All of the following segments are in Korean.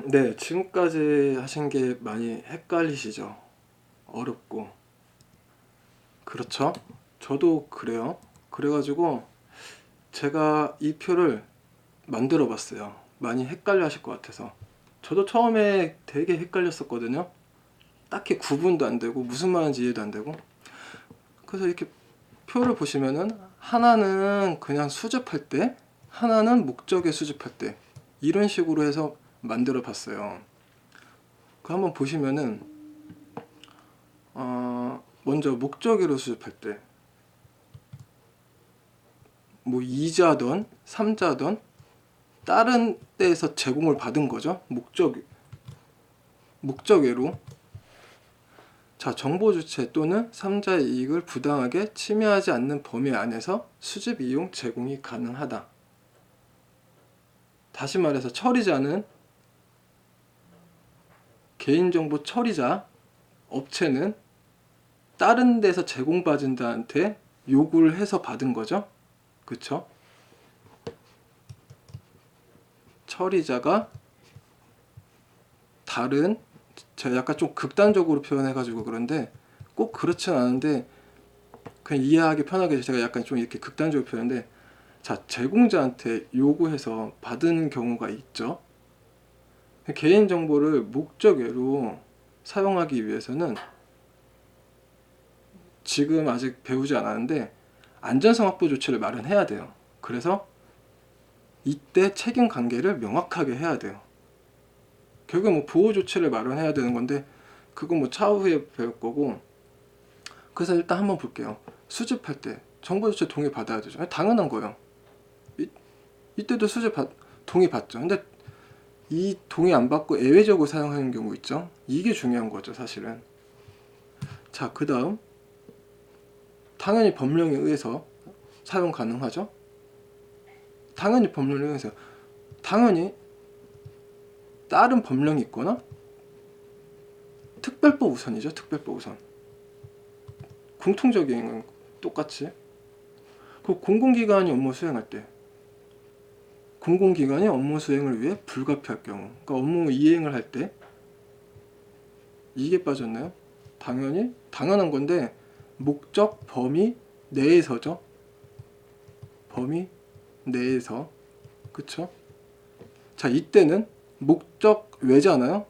네, 지금까지 하신 게 많이 헷갈리시죠? 어렵고. 그렇죠? 저도 그래요. 그래가지고 제가 이 표를 만들어 봤어요. 많이 헷갈려 하실 것 같아서. 저도 처음에 되게 헷갈렸었거든요. 딱히 구분도 안 되고 무슨 말인지 이해도 안 되고. 그래서 이렇게 표를 보시면은 하나는 그냥 수집할 때, 하나는 목적에 수집할 때, 이런 식으로 해서 만들어 봤어요. 그 한번 보시면은 먼저 목적으로 수집할 때 뭐 이자든 삼자든 다른 데에서 제공을 받은 거죠. 목적으로. 자, 정보 주체 또는 삼자의 이익을 부당하게 침해하지 않는 범위 안에서 수집 이용 제공이 가능하다. 다시 말해서 처리자는 개인정보 처리자 업체는 다른 데서 제공받은 자한테 요구를 해서 받은 거죠. 그쵸? 처리자가 다른, 제가 약간 좀 극단적으로 표현해가지고 그런데 꼭 그렇진 않은데 그냥 이해하기 편하게 제가 약간 좀 이렇게 극단적으로 표현했는데, 자, 제공자한테 요구해서 받은 경우가 있죠. 개인정보를 목적외로 사용하기 위해서는 지금 아직 배우지 않았는데 안전성 확보 조치를 마련해야 돼요. 그래서 이때 책임 관계를 명확하게 해야 돼요. 결국 뭐 보호 조치를 마련해야 되는 건데 그건 뭐 차후에 배울 거고. 그래서 일단 한번 볼게요. 수집할 때 정보 조치 동의 받아야 되죠. 당연한 거예요. 이때도 동의 받죠. 근데 이 동의 안 받고 예외적으로 사용하는 경우 있죠. 이게 중요한 거죠, 사실은. 자, 그 다음 당연히 법령에 의해서 사용 가능하죠. 당연히 법령에 의해서. 당연히 다른 법령이 있거나 특별법 우선이죠. 특별법 우선. 공통적인 건 똑같이. 그 공공기관이 업무 수행할 때, 공공기관이 업무 수행을 위해 불가피할 경우, 그러니까 업무 이행을 할 때 이게 빠졌나요? 당연히 당연한 건데 목적 범위 내에서죠. 범위 내에서. 그쵸? 자, 이때는 목적 외잖아요.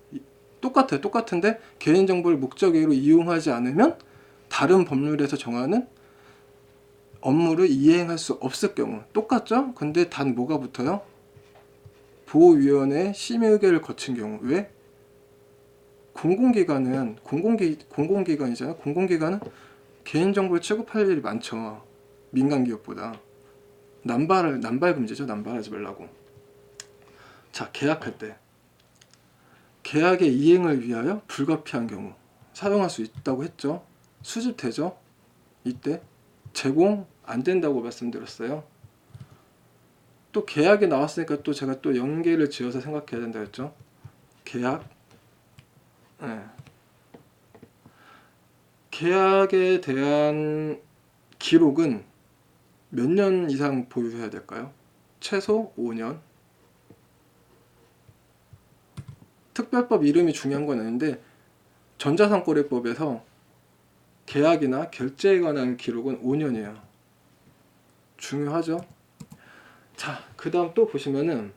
똑같아요. 똑같은데 개인정보를 목적으로 이용하지 않으면 다른 법률에서 정하는 업무를 이행할 수 없을 경우. 똑같죠? 근데 단 뭐가 붙어요? 보호위원회의 심의 의결을 거친 경우. 왜? 공공기관은 공공기관이잖아요. 공공기관은 개인정보를 취급할 일이 많죠. 민간기업보다. 남발 금지죠. 남발하지 말라고. 자, 계약할 때 계약의 이행을 위하여 불가피한 경우 사용할 수 있다고 했죠. 수집되죠. 이때 제공 안 된다고 말씀드렸어요. 또 계약이 나왔으니까 또 제가 또 연계를 지어서 생각해야 된다 했죠. 계약. 네. 계약에 대한 기록은 몇 년 이상 보유해야 될까요? 최소 5년. 특별법 이름이 중요한 건 아닌데 전자상거래법에서 계약이나 결제에 관한 기록은 5년이에요. 중요하죠? 자, 그 다음 또 보시면은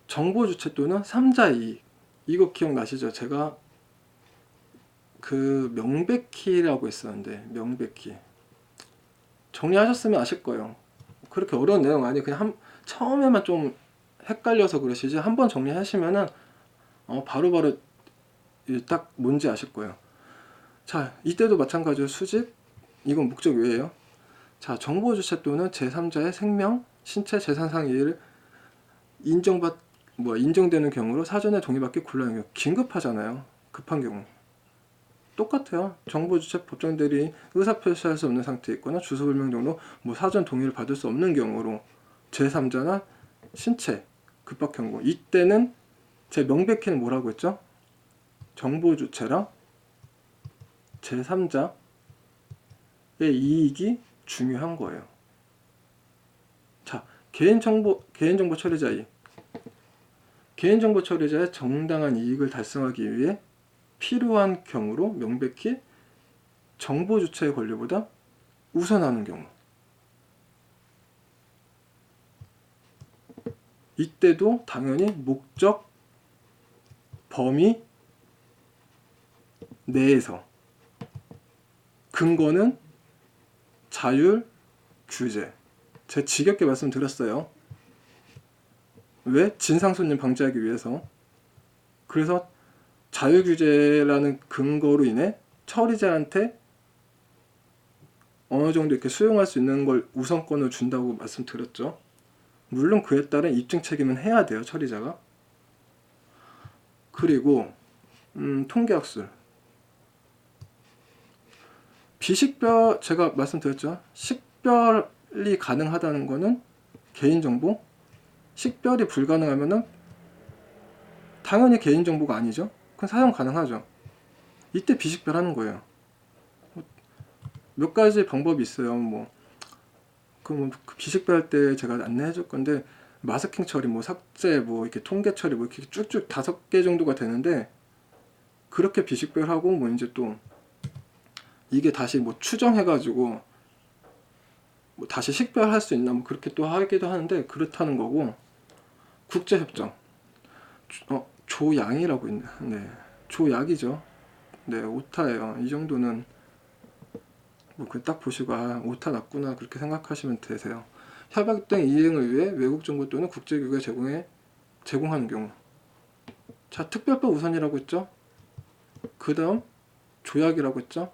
정보 주체 또는 3자 이익. 이거 기억나시죠? 제가 그 명백히라고 했었는데, 명백히. 정리하셨으면 아실 거예요. 그렇게 어려운 내용 아니에요. 그냥 처음에만 좀 헷갈려서 그러시지 한번 정리하시면은 바로바로 딱 뭔지 아실 거예요. 자, 이때도 마찬가지로 수집. 이건 목적 외에요. 자, 정보 주체 또는 제3자의 생명, 신체, 재산상 이해를 인정되는 경우로 사전에 동의받기 곤란해요. 긴급하잖아요. 급한 경우. 똑같아요. 정보 주체 법정대리인 의사 표시할 수 없는 상태에 있거나 주소 불명 등으로 사전 동의를 받을 수 없는 경우로 제3자나 신체 급박 경우. 이때는 제 명백히는 뭐라고 했죠? 정보 주체랑 제3자의 이익이 중요한 거예요. 자, 개인정보 처리자 이익. 개인정보 처리자의 정당한 이익을 달성하기 위해 필요한 경우로 명백히 정보 주체의 권리보다 우선하는 경우. 이때도 당연히 목적 범위 내에서, 근거는 자율 규제. 제가 지겹게 말씀드렸어요. 왜? 진상손님 방지하기 위해서. 그래서 자율 규제라는 근거로 인해 처리자한테 어느 정도 이렇게 수용할 수 있는 걸 우선권을 준다고 말씀드렸죠. 물론 그에 따른 입증 책임은 해야 돼요, 처리자가. 그리고 통계학술. 비식별, 제가 말씀드렸죠. 식별이 가능하다는 거는 개인정보, 식별이 불가능하면은 당연히 개인정보가 아니죠. 그건 사용 가능하죠. 이때 비식별하는 거예요. 몇 가지 방법이 있어요. 그 비식별할 때 제가 안내해 줄 건데, 마스킹 처리, 삭제, 이렇게 통계 처리, 이렇게 쭉쭉 5개 정도가 되는데, 그렇게 비식별하고, 이제 또, 이게 다시 추정해가지고, 다시 식별할 수 있나, 그렇게 또 하기도 하는데, 그렇다는 거고, 국제협정. 조양이라고 있네. 네. 조약이죠. 네, 오타예요. 이 정도는, 딱 보시고, 오타 났구나, 그렇게 생각하시면 되세요. 협약 등 이행을 위해 외국 정보 또는 국제기구에 제공하는 경우. 자, 특별법 우선이라고 했죠. 그 다음 조약이라고 했죠.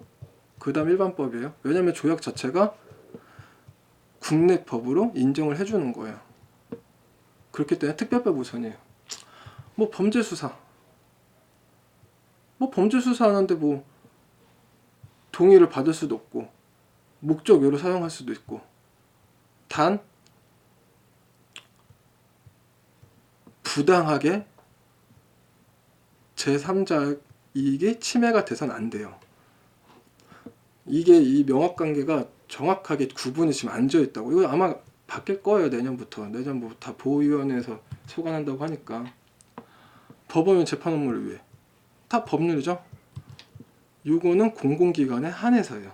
그 다음 일반법이에요. 왜냐면 조약 자체가 국내 법으로 인정을 해주는 거예요. 그렇기 때문에 특별법 우선이에요. 범죄 수사. 범죄 수사하는데 동의를 받을 수도 없고, 목적 외로 사용할 수도 있고, 단 부당하게 제3자 이익이 침해가 돼서는 안 돼요. 이게 이 명확관계가 정확하게 구분이 지금 안 지어 있다고. 이거 아마 바뀔 거예요. 내년부터. 내년 다 보호위원회에서 소관한다고 하니까. 법원은 재판 업무를 위해. 다 법률이죠. 요거는 공공기관에 한해서예요.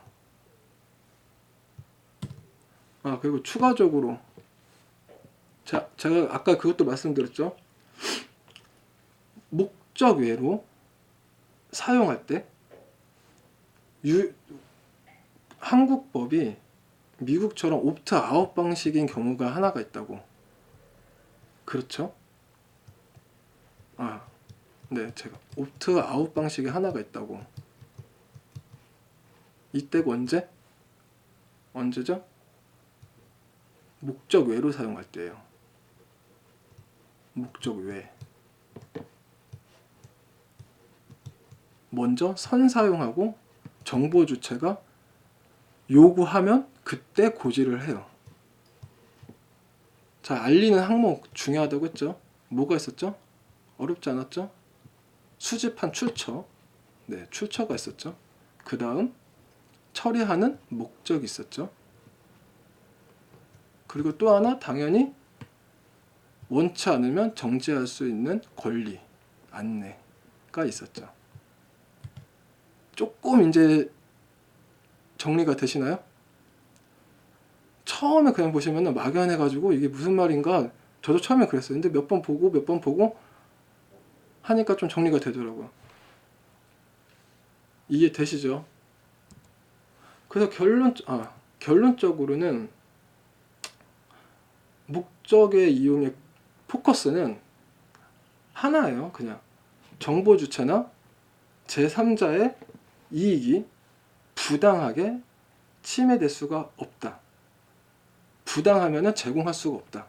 그리고 추가적으로, 제가 아까 그것도 말씀드렸죠. 목적 외로 사용할 때 한국법이 미국처럼 옵트아웃 방식인 경우가 하나가 있다고. 그렇죠? 네, 제가 옵트아웃 방식이 하나가 있다고. 이때가 언제죠? 목적 외로 사용할 때예요. 목적 외. 먼저 선사용하고 정보 주체가 요구하면 그때 고지를 해요. 자, 알리는 항목 중요하다고 했죠. 뭐가 있었죠? 어렵지 않았죠? 수집한 출처. 네, 출처가 있었죠. 그 다음 처리하는 목적이 있었죠. 그리고 또 하나, 당연히 원치 않으면 정지할 수 있는 권리, 안내가 있었죠. 조금 이제 정리가 되시나요? 처음에 그냥 보시면 막연해가지고 이게 무슨 말인가, 저도 처음에 그랬어요. 근데 몇 번 보고 하니까 좀 정리가 되더라고요. 이해 되시죠? 그래서 결론적으로는 목적의 이용의 포커스는 하나예요. 그냥 정보 주체나 제3자의 이익이 부당하게 침해될 수가 없다. 부당하면 제공할 수가 없다.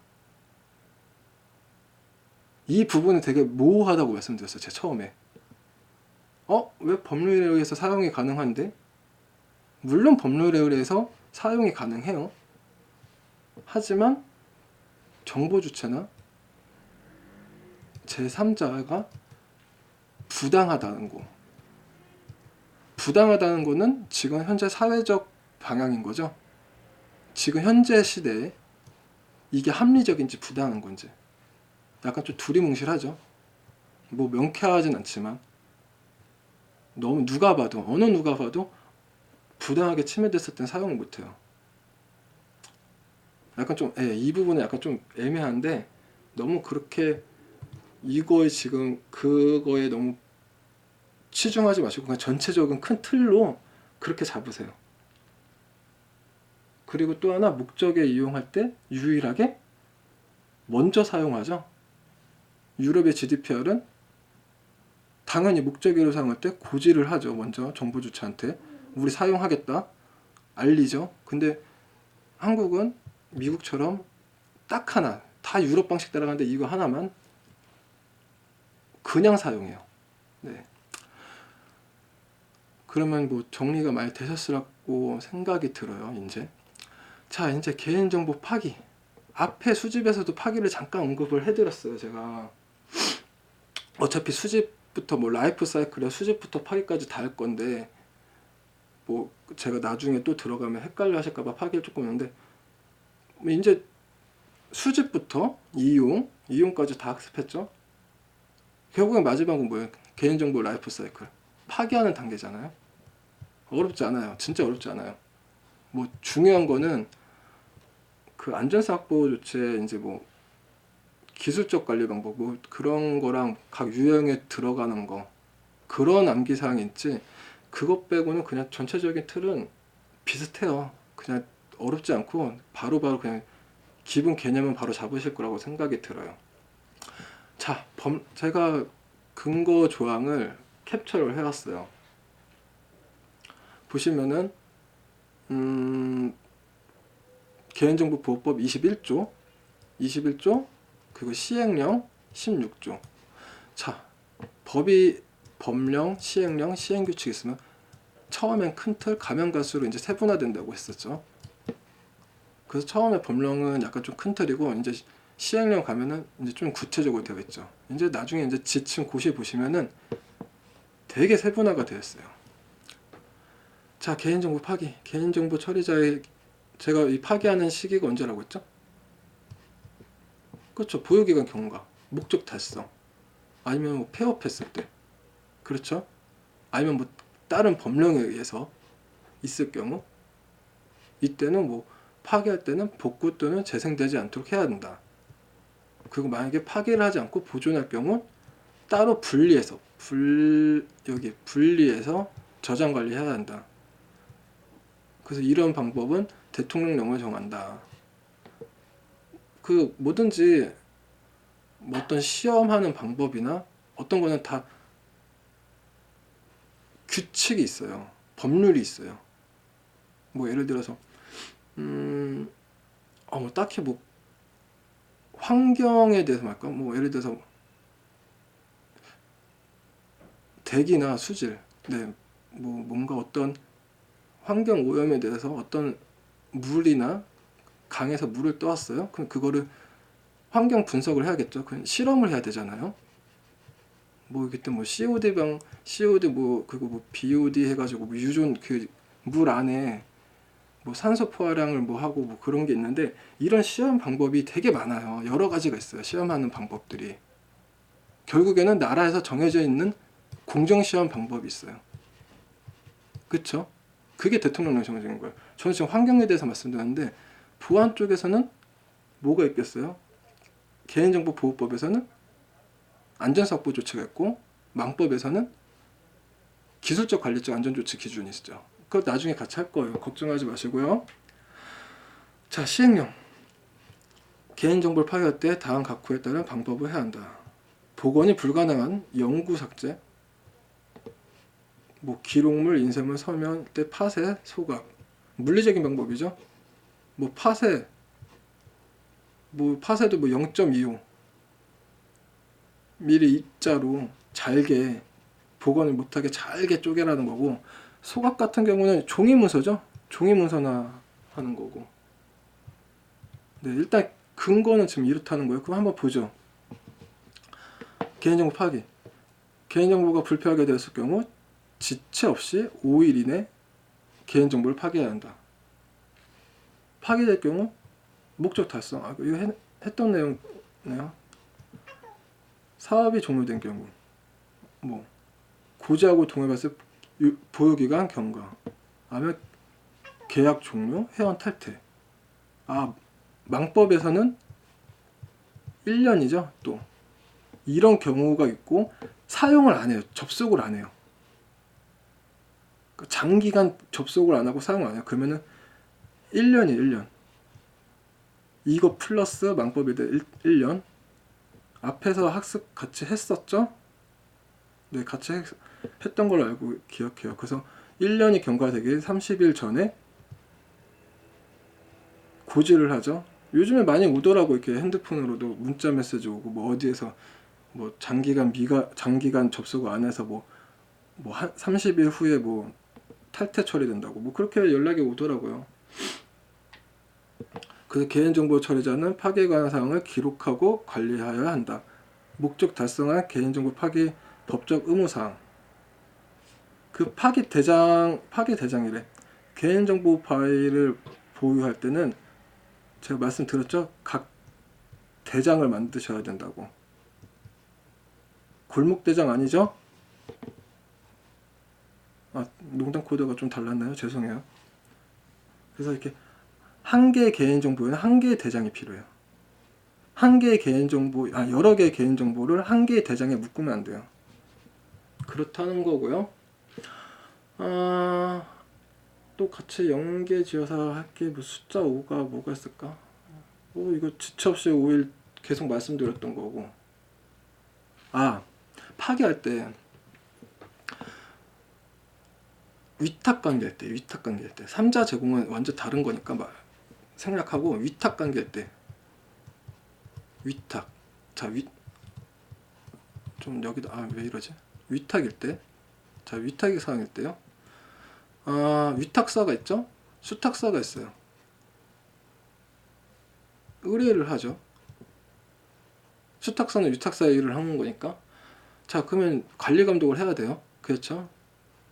이 부분은 되게 모호하다고 말씀드렸어요. 제가 처음에. 왜 법률에 의해서 사용이 가능한데? 물론 법률에 의해서 사용이 가능해요. 하지만 정보 주체나 제3자가 부당하다는 거. 부당하다는 거는 지금 현재 사회적 방향인 거죠. 지금 현재 시대에 이게 합리적인지 부당한 건지. 약간 좀 두리뭉실하죠. 뭐 명쾌하진 않지만 너무 누가 봐도 어느 누가 봐도 부당하게 침해됐을 땐 사용을 못해요. 약간 좀 이 부분은 약간 좀 애매한데 너무 그렇게 이거에 지금 그거에 너무 치중하지 마시고 그냥 전체적인 큰 틀로 그렇게 잡으세요. 그리고 또 하나 목적에 이용할 때 유일하게 먼저 사용하죠. 유럽의 GDPR은 당연히 목적으로 사용할 때 고지를 하죠. 먼저 정부 주체한테 우리 사용하겠다 알리죠. 근데 한국은 미국처럼 딱 하나 다 유럽 방식 따라가는데 이거 하나만 그냥 사용해요. 네. 그러면 뭐 정리가 많이 되셨으라고 생각이 들어요. 자, 이제 개인정보 파기. 앞에 수집에서도 파기를 잠깐 언급을 해드렸어요. 제가 어차피 수집부터 뭐 라이프 사이클에 수집부터 파기까지 다 할 건데 뭐 제가 나중에 또 들어가면 헷갈려 하실까봐 파기를 조금 했는데 뭐 이제 수집부터 이용까지 다 학습했죠. 결국엔 마지막은 뭐예요? 개인정보 라이프 사이클 파기하는 단계잖아요. 어렵지 않아요. 진짜 어렵지 않아요. 뭐 중요한 거는 그 안전사 확보 조치에 이제 뭐 기술적 관리 방법 뭐 그런 거랑 각 유형에 들어가는 거 그런 암기 사항이 있지 그것 빼고는 그냥 전체적인 틀은 비슷해요. 그냥 어렵지 않고 바로바로 그냥 기본 개념은 바로 잡으실 거라고 생각이 들어요. 자, 제가 근거 조항을 캡처를 해왔어요. 보시면은 개인정보보호법 21조 그리고 시행령 16조. 자, 법령, 시행령, 시행규칙 있으면 처음엔 큰 틀, 가면 갈수록 이제 세분화된다고 했었죠. 그래서 처음에 법령은 약간 좀 큰 틀이고 이제 시행령 가면은 이제 좀 구체적으로 되어 있죠. 이제 나중에 이제 지침 고시 보시면은 되게 세분화가 되어 있어요. 자, 개인정보 파기, 개인정보 처리자의 제가 이 파기하는 시기가 언제라고 했죠? 그렇죠. 보유기간 경과, 목적 달성, 아니면 뭐 폐업했을 때, 그렇죠? 아니면 뭐 다른 법령에 의해서 있을 경우, 이때는 뭐 파기할 때는 복구 또는 재생되지 않도록 해야 된다. 그리고 만약에 파기를 하지 않고 보존할 경우 따로 분리해서 분리해서 저장 관리해야 한다. 그래서 이런 방법은 대통령령을 정한다. 그 뭐든지 뭐 어떤 시험하는 방법이나 어떤 거는 다 규칙이 있어요. 법률이 있어요. 뭐 예를 들어서 뭐 딱히 뭐 환경에 대해서 말까? 뭐 예를 들어서 대기나 수질, 네, 뭐 뭔가 어떤 환경 오염에 대해서 어떤 물이나 강에서 물을 떠왔어요. 그럼 그거를 환경 분석을 해야겠죠. 그럼 실험을 해야 되잖아요. 뭐 그때 뭐 COD 뭐 그리고 뭐 BOD 해가지고 뭐 유존 그 물 안에 뭐 산소 포화량을 뭐 하고 뭐 그런 게 있는데 이런 시험 방법이 되게 많아요. 여러 가지가 있어요. 시험하는 방법들이 결국에는 나라에서 정해져 있는 공정 시험 방법이 있어요. 그렇죠? 그게 대통령령 정해진 거예요. 저는 지금 환경에 대해서 말씀드렸는데 보안 쪽에서는 뭐가 있겠어요? 개인정보보호법에서는 안전사고 조치가 있고 망법에서는 기술적 관리적 안전조치 기준이 있죠. 그거 나중에 같이 할 거예요. 걱정하지 마시고요. 자, 시행령. 개인정보를 파괴할 때 다음 각호에 따른 방법을 해야 한다. 복원이 불가능한 영구 삭제, 뭐 기록물, 인쇄물, 서면 때 파쇄, 소각. 물리적인 방법이죠. 뭐 파쇄도 뭐 0.25 미리 입자로 잘게 복원을 못하게 잘게 쪼개라는 거고 소각 같은 경우는 종이 문서죠. 종이 문서나 하는 거고. 네, 일단 근거는 지금 이렇다는 거예요. 그럼 한번 보죠. 개인정보 파기. 개인정보가 불필요하게 되었을 경우 지체 없이 5일 이내 개인정보를 파기해야 한다. 파기될 경우 목적 달성. 이거 했던 내용이네요. 사업이 종료된 경우 뭐 고지하고 동의받을 보유기간 경과, 아니면 계약 종료, 회원 탈퇴. 망법에서는 1년이죠. 또 이런 경우가 있고 사용을 안 해요. 접속을 안 해요. 장기간 접속을 안 하고 사용을 안 해요. 그러면은 1년이 1년. 이거 플러스 망법에 대해 1년. 앞에서 학습 같이 했었죠? 네, 같이 했던 걸로 알고 기억해요. 그래서 1년이 경과되기 30일 전에 고지를 하죠. 요즘에 많이 오더라고. 이렇게 핸드폰으로도 문자 메시지 오고, 뭐 어디에서 뭐 장기간 접속을 안 해서 뭐 한 30일 후에 뭐 탈퇴 처리된다고, 뭐 그렇게 연락이 오더라고요. 그 개인정보 처리자는 파기에 관한 사항을 기록하고 관리하여야 한다. 목적 달성한 개인정보 파기 법적 의무사항. 그 파기 대장이래. 개인정보 파일을 보유할 때는 제가 말씀드렸죠? 각 대장을 만드셔야 된다고. 골목 대장 아니죠? 농담 코드가 좀 달랐나요? 죄송해요. 그래서 이렇게 한 개의 개인정보에는 한 개의 대장이 필요해요. 한 개의 개인정보, 여러 개의 개인정보를 한 개의 대장에 묶으면 안 돼요. 그렇다는 거고요. 또 같이 연계 지어서 할게. 뭐 숫자 5가 뭐가 있을까? 이거 지체 없이 5일 계속 말씀드렸던 거고. 파기할 때 위탁 관계할 때 3자 제공은 완전 다른 거니까 생략하고, 위탁 관계할 때 위탁. 좀 여기다 왜 이러지? 위탁일 때, 위탁의 사항일 때요. 위탁사가 있죠? 수탁사가 있어요. 의뢰를 하죠. 수탁사는 위탁사의 일을 하는 거니까. 그러면 관리 감독을 해야 돼요. 그렇죠?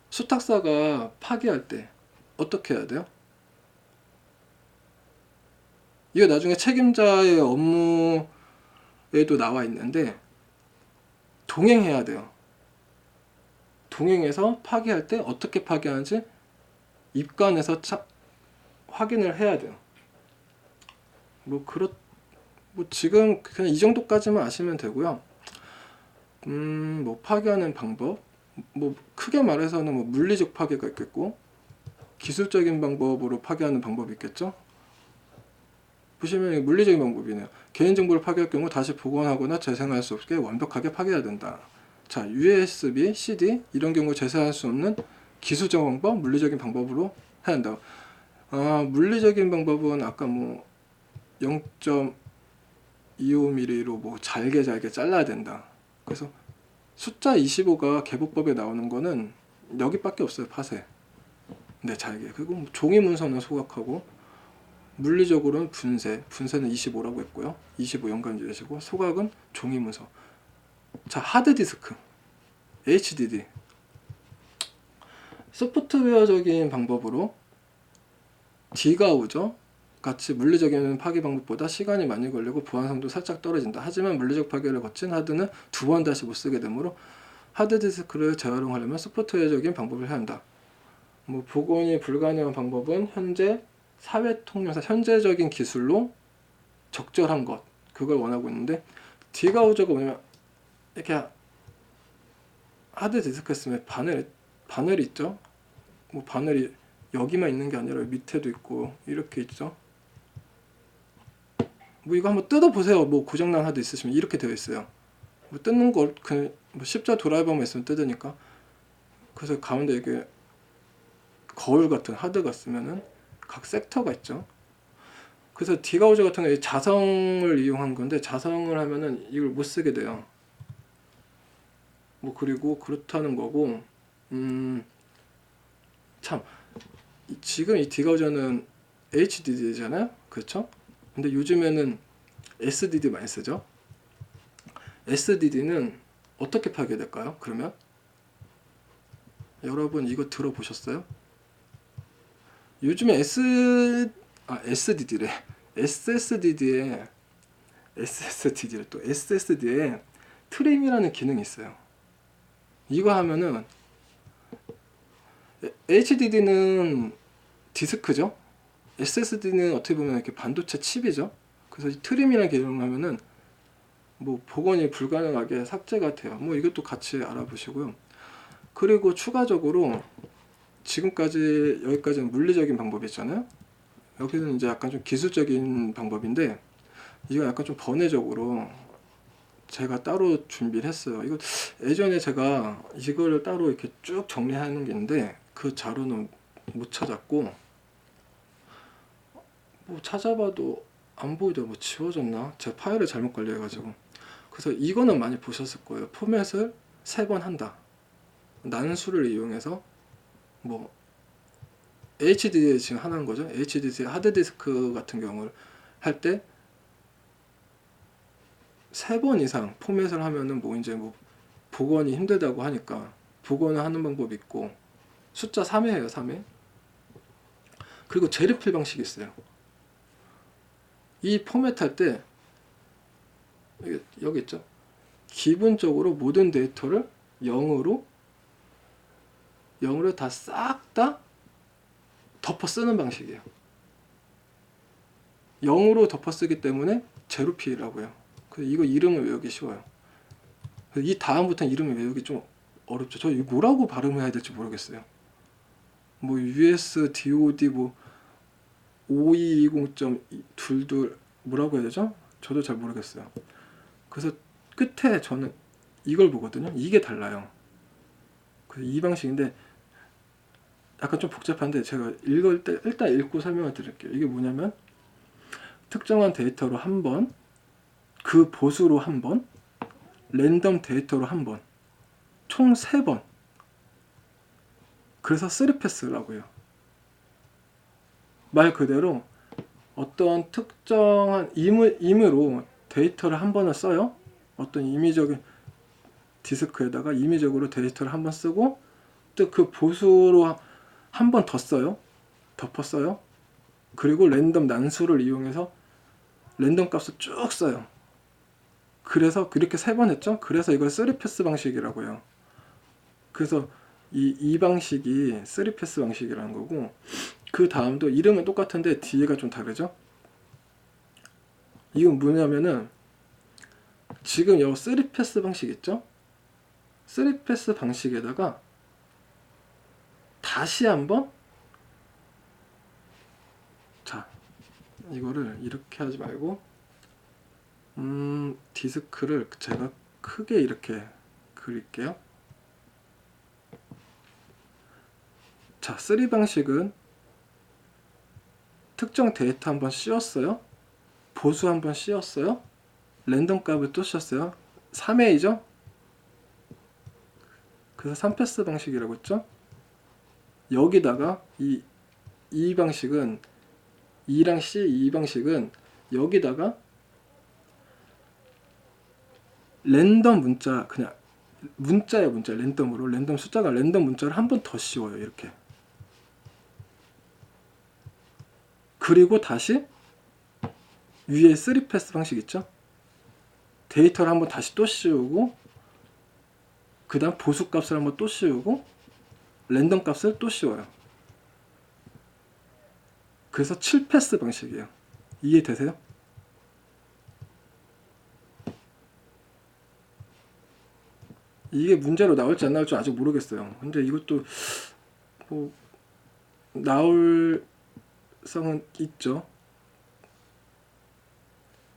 수탁사가 파기할 때 어떻게 해야 돼요? 이거 나중에 책임자의 업무에도 나와 있는데 동행해야 돼요. 동행해서 파기할 때 어떻게 파기하는지 입관해서 확인을 해야 돼요. 지금 그냥 이 정도까지만 아시면 되고요. 파기하는 방법, 크게 말해서는 물리적 파기가 있겠고, 기술적인 방법으로 파기하는 방법이 있겠죠. 보시면 물리적인 방법이네요. 개인정보를 파기할 경우 다시 복원하거나 재생할 수 없게 완벽하게 파기해야 된다. USB, CD 이런 경우 재생할 수 없는 기술적 방법, 물리적인 방법으로 해야 한다. 물리적인 방법은 아까 0.25mm로 잘게 잘라야 된다. 그래서 숫자 25가 개보법에 나오는 거는 여기밖에 없어요. 팟에. 네, 잘게. 그리고 종이 문서는 소각하고, 물리적으로는 분쇄는 25라고 했고요. 25 연관지으시고, 소각은 종이 문서. 하드디스크, HDD. 소프트웨어적인 방법으로 D가 오죠. 같이 물리적인 파기 방법보다 시간이 많이 걸리고 보안성도 살짝 떨어진다. 하지만 물리적 파기를 거친 하드는 두 번 다시 못 쓰게 되므로 하드디스크를 재활용하려면 소프트웨어적인 방법을 해야 한다. 복원이 불가능한 방법은 현재 사회통념상 현재적인 기술로 적절한 것, 그걸 원하고 있는데, D가 오저가 뭐냐면 이렇게 하드디스크 있으면 바늘이 있죠. 바늘이 여기만 있는 게 아니라 밑에도 있고 이렇게 있죠. 이거 한번 뜯어보세요. 고장난 하드 있으시면 이렇게 되어 있어요. 뜯는 거 십자 드라이버만 있으면 뜯으니까. 그래서 가운데 이게 거울 같은 하드가 쓰면은 각 섹터가 있죠. 그래서 디가우저 같은 경우에 자성을 이용한 건데, 자성을 하면은 이걸 못 쓰게 돼요. 그리고 그렇다는 거고, 지금 이 디가우저는 HDD잖아요. 그렇죠? 근데 요즘에는 SDD 많이 쓰죠. SDD는 어떻게 파괴될까요? 그러면 여러분 이거 들어보셨어요? 요즘에 SSDD래. SSD에 트림이라는 기능이 있어요. 이거 하면은 HDD는 디스크죠. SSD는 어떻게 보면 이렇게 반도체 칩이죠. 그래서 이 트림이라는 개념을 하면은 뭐 복원이 불가능하게 삭제가 돼요. 뭐 이것도 같이 알아보시고요. 그리고 추가적으로 지금까지 여기까지는 물리적인 방법이잖아요. 여기는 이제 약간 좀 기술적인 방법인데 이거 약간 좀 번외적으로 제가 따로 준비를 했어요. 이거 예전에 제가 이거를 따로 이렇게 쭉 정리하는 게 있는데 그 자료는 못 찾았고 뭐 찾아봐도 안 보이더라고. 뭐 지워졌나? 제가 파일을 잘못 관리해가지고. 그래서 이거는 많이 보셨을 거예요. 포맷을 3번 한다. 난수를 이용해서 뭐 HDD 지금 하나인 거죠. HDD 하드디스크 같은 경우를 할 때 3번 이상 포맷을 하면은 뭐 이제 뭐 복원이 힘들다고 하니까 복원을 하는 방법이 있고 숫자 3회예요. 3회. 그리고 재리필 방식이 있어요. 이 포맷 할 때 여기 있죠. 기본적으로 모든 데이터를 0으로 다 싹 다 덮어 쓰는 방식이에요. 0으로 덮어 쓰기 때문에 제로피라고 해요. 그래서 이거 이름을 외우기 쉬워요. 이 다음부터는 이름을 외우기 좀 어렵죠. 저 이거 뭐라고 발음해야 될지 모르겠어요. 뭐 US DOD 뭐 5220.22 뭐라고 해야 되죠? 저도 잘 모르겠어요. 그래서 끝에 저는 이걸 보거든요. 이게 달라요. 그래서 이 방식인데 약간 좀 복잡한데 제가 읽을 때 일단 읽고 설명을 드릴게요. 이게 뭐냐면 특정한 데이터로 한 번, 그 보수로 한 번, 랜덤 데이터로 한 번, 총 3번. 그래서 3패스라고 해요. 말 그대로 어떤 특정한 임의로 데이터를 한 번을 써요. 어떤 임의적인 디스크에다가 임의적으로 데이터를 한 번 쓰고 또 그 보수로 한 번 더 써요. 덮어 써요. 그리고 랜덤 난수를 이용해서 랜덤 값을 쭉 써요. 그래서 그렇게 3번 했죠. 그래서 이걸 3패스 방식이라고 해요. 그래서 이 방식이 3패스 방식이라는 거고 그 다음도 이름은 똑같은데 뒤에가 좀 다르죠. 이건 뭐냐면은 지금 요 3패스 방식 있죠. 3패스 방식에다가 다시 한번 자 이거를 이렇게 하지 말고 디스크를 제가 크게 이렇게 그릴게요. 자, 3 방식은 특정 데이터 한번 씌웠어요. 보수 한번 씌웠어요. 랜덤 값을 또 씌웠어요. 3회이죠? 그래서 3패스 방식이라고 했죠? 여기다가 이 방식은 E랑 C 이 방식은 여기다가 랜덤 문자 그냥 문자예요. 문자 랜덤으로 랜덤 숫자가 랜덤 문자를 한 번 더 씌워요. 이렇게 그리고 다시 위에 3패스 방식 있죠? 데이터를 한번 다시 또 씌우고 그 다음 보수 값을 한번 또 씌우고 랜덤 값을 또 씌워요. 그래서 7패스 방식이에요. 이해되세요? 이게 문제로 나올지 안 나올지 아직 모르겠어요. 근데 이것도 뭐 나올 성은 있죠.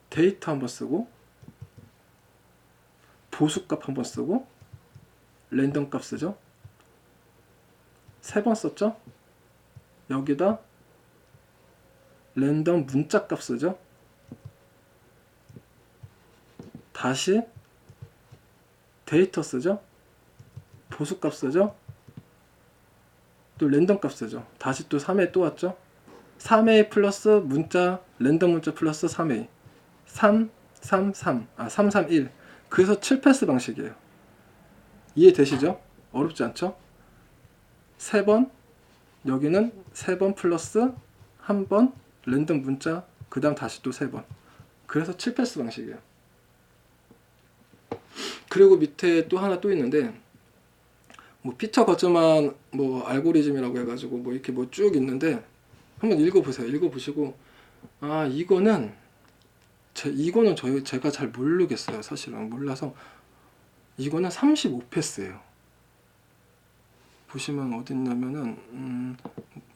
데이터 한번 쓰고 보수값 한번 쓰고 랜덤 값 쓰죠. 3번 썼죠. 여기다 랜덤 문자 값 쓰죠. 다시 데이터 쓰죠. 보수 값 쓰죠. 또 랜덤 값 쓰죠. 다시 또 3회 또 왔죠. 3회 플러스 문자 랜덤 문자 플러스 3회 3, 3, 3, 3, 3, 1 그래서 7패스 방식이에요. 이해되시죠? 어렵지 않죠? 3번 여기는 3번 플러스 1번 랜덤 문자 그 다음 다시 또 3번 그래서 7패스 방식이에요. 그리고 밑에 또 하나 또 있는데 뭐 피터 거즈만 뭐 알고리즘이라고 해가지고 뭐 이렇게 뭐 쭉 있는데 한번 읽어보세요. 읽어보시고 아 이거는 제가 잘 모르겠어요. 사실은 몰라서 이거는 35패스예요. 보시면 어딨냐면은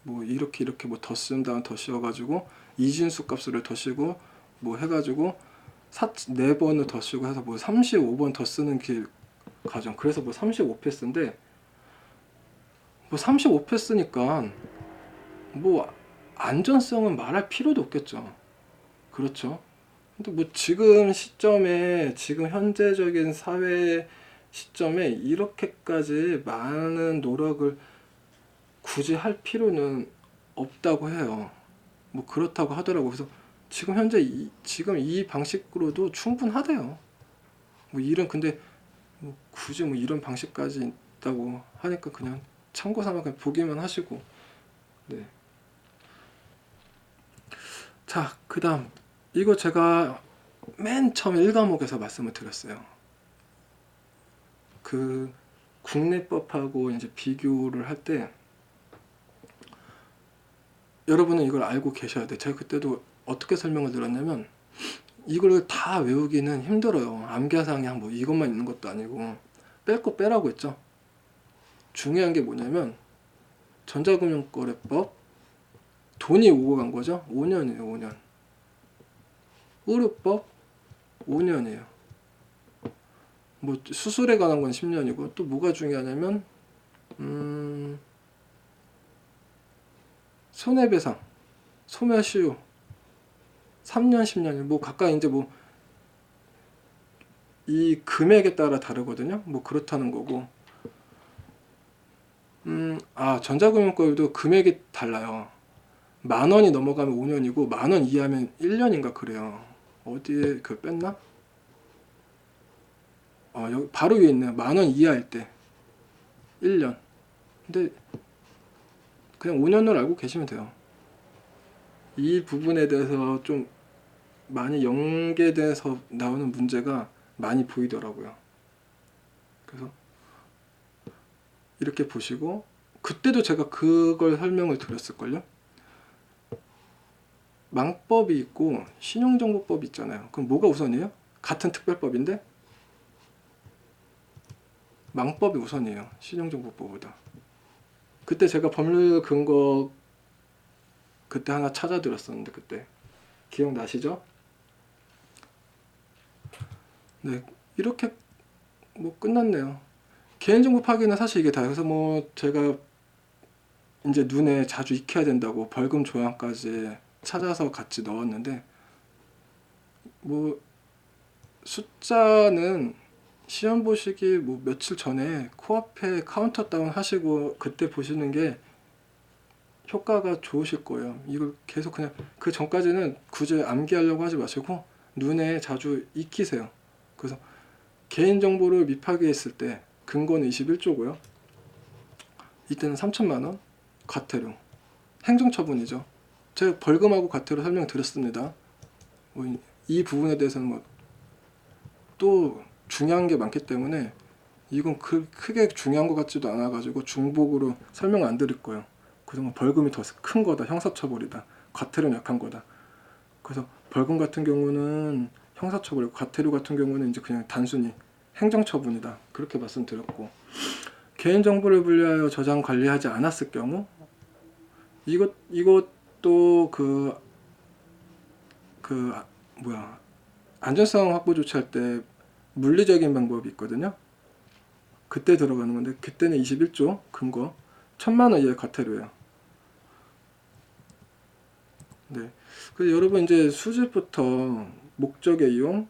뭐 이렇게 뭐 더 쓴 다음 더 씌워가지고 이진수 값을 더 씌고 뭐 해가지고 4번을 더 씌고 해서 뭐 35번 더 쓰는 길 과정. 그래서 뭐 35패스인데 뭐 35패스니까 뭐 안전성은 말할 필요도 없겠죠. 그렇죠. 근데 뭐 지금 시점에 지금 현재적인 사회 시점에 이렇게까지 많은 노력을 굳이 할 필요는 없다고 해요. 뭐 그렇다고 하더라고. 그래서 지금 현재 지금 이 방식으로도 충분하대요. 뭐 이런 근데 뭐 굳이 뭐 이런 방식까지 있다고 하니까 그냥 참고 삼아 그냥 보기만 하시고. 네. 자, 그다음 이거 제가 맨 처음 1과목에서 말씀을 드렸어요. 그 국내법하고 이제 비교를 할 때 여러분은 이걸 알고 계셔야 돼. 제가 그때도 어떻게 설명을 드렸냐면 이걸 다 외우기는 힘들어요. 암기사항이 뭐 이것만 있는 것도 아니고 뺄 거 빼라고 했죠. 중요한 게 뭐냐면 전자금융거래법 돈이 오고 간 거죠. 5년이에요. 5년. 의료법 5년이에요. 뭐 수술에 관한 건 10년이고 또 뭐가 중요하냐면 손해배상, 소멸시효 3년, 10년 뭐 각각 이제 뭐 이 금액에 따라 다르거든요. 뭐 그렇다는 거고. 전자금융권도 금액이 달라요. 10,000원이 넘어가면 5년이고 10,000원 이하면 1년인가 그래요. 어디에 그 뺐나? 여기 바로 위에 있네요. 10,000원 이하일 때 1년. 근데 그냥 5년으로 알고 계시면 돼요. 이 부분에 대해서 좀 많이 연계돼서 나오는 문제가 많이 보이더라고요. 그래서 이렇게 보시고 그때도 제가 그걸 설명을 드렸을걸요. 망법이 있고 신용정보법이 있잖아요. 그럼 뭐가 우선이에요? 같은 특별법인데 망법이 우선이에요. 신용정보법보다. 그때 제가 법률 근거 그때 하나 찾아드렸었는데 그때 기억나시죠? 네, 이렇게 뭐 끝났네요. 개인정보 파기는 사실 이게 다. 그래서 뭐 제가 이제 눈에 자주 익혀야 된다고 벌금 조항까지 찾아서 같이 넣었는데 뭐 숫자는 시험 보시기 뭐 며칠 전에 코앞에 카운터 다운 하시고 그때 보시는 게 효과가 좋으실 거예요. 이걸 계속 그냥 그 전까지는 굳이 암기하려고 하지 마시고 눈에 자주 익히세요. 그래서 개인정보를 미파기했을 때 근거는 21조고요. 이때는 3천만 원 과태료, 행정처분이죠. 제가 벌금하고 과태료 설명드렸습니다. 이 부분에 대해서는 뭐 또 중요한 게 많기 때문에 이건 크게 중요한 것 같지도 않아가지고 중복으로 설명 안 드릴 거예요. 그래서 벌금이 더 큰 거다, 형사처벌이다, 과태료는 약한 거다. 그래서 벌금 같은 경우는 형사처벌이고 과태료 같은 경우는 이제 그냥 단순히 행정처분이다, 그렇게 말씀드렸고, 개인정보를 분리하여 저장 관리하지 않았을 경우 이것도 안전성 확보 조치할 때 물리적인 방법이 있거든요. 그때 들어가는 건데 그때는 21조 근거 1,000만 원 이하의 과태료예요. 네. 그래서 여러분 이제 수집부터 목적의 이용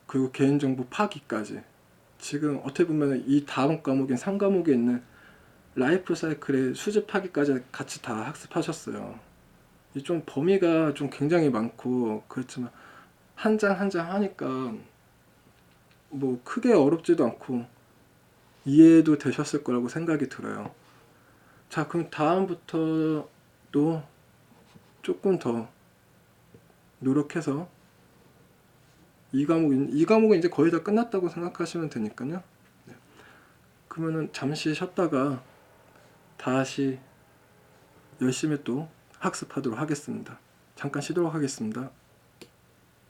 그리고 개인정보 파기까지 지금 어떻게 보면 이 다음 과목인 3과목에 있는 라이프 사이클의 수집 파기까지 같이 다 학습하셨어요. 이 좀 범위가 좀 굉장히 많고 그렇지만 한 장 한 장 하니까 뭐 크게 어렵지도 않고 이해도 되셨을 거라고 생각이 들어요. 자, 그럼 다음부터도 조금 더 노력해서 이 과목은 이제 거의 다 끝났다고 생각하시면 되니까요. 네. 그러면은 잠시 쉬었다가 다시 열심히 또 학습하도록 하겠습니다. 잠깐 쉬도록 하겠습니다.